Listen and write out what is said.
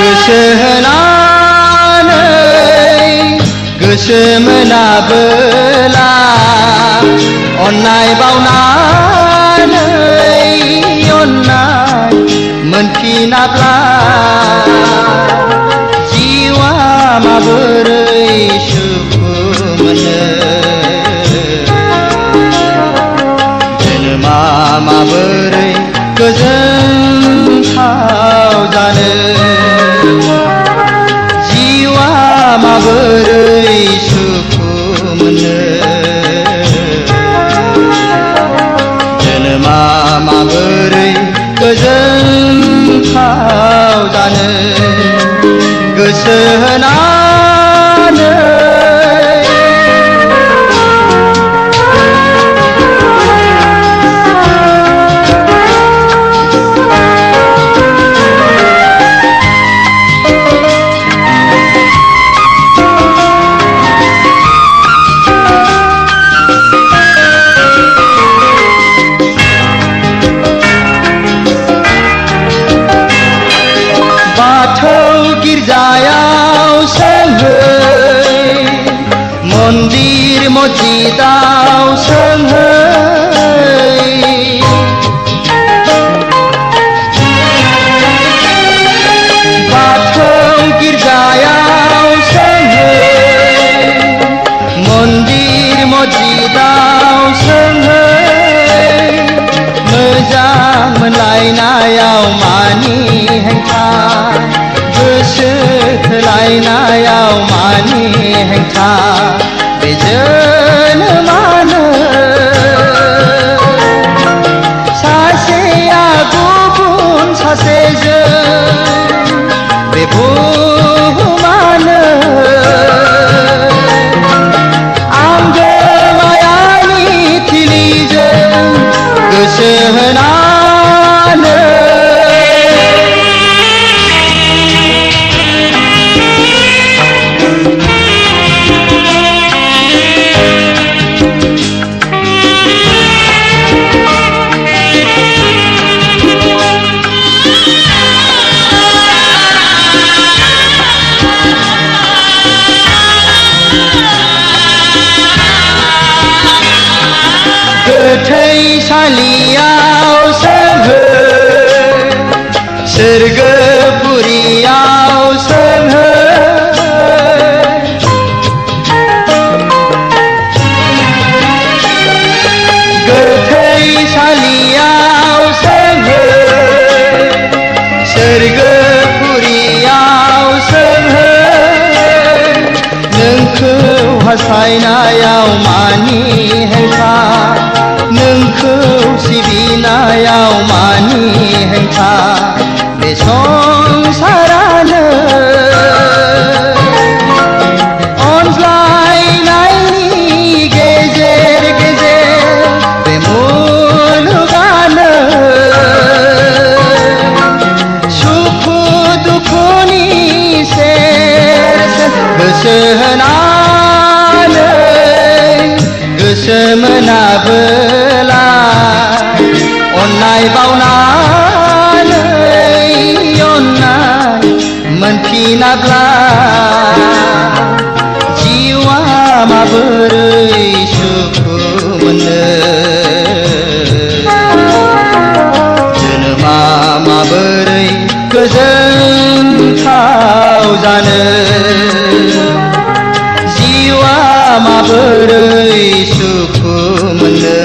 गोसो होनानै गोसो मोनाबोला अन्नाय बावनानै अन्नाय मोनफिनाब्ला जिउआ माबोरै सुखु मोनो जोनोमा माबोरै गोजोनथाव जानो जिउआ माबोरै सुखु मोनो जोनोमा माबोरै गोजोनथाव जानो गोसो होनानै बाथौ गिर्जायाव सोंहै मन्दिर मस्जिदाव सोंहै बाथौ गिर्जायाव सोंहै मन्दिर मस्जिदाव सोंहै मोजां मोनलायनायाव मानि हेंथा गोसो थोलायनायाव मानि हेंथा बे जोनोमानो सासेया गुबुन सासेजों बे बुहुमानो आंगो मायानि थिलिजों गोसो होनानै गोथैसालियाव सोंहै सोरगोपुरियाव सोंहै गोथैसालियाव सोंहै सोरगोपुरियाव सोंहै नोंखौ हास्थायनायाव मानि हेंथा नोंखौ सिबिनायाव मानि हेंथा बे संसारानो अनज्लायनायनि गेजेर गेजेर बे मुलुगानो सुखु दुखुनि सेर गोसो होनानै गोसो मोनाबोला अन्नाय बावनानै अन्नाय मोनफिनाब्ला जिउआ माबोरै सुखु मोनो जोनोमा माबोरै गोजोनथाव जानो जिउआ माबोरै सुखु मोनो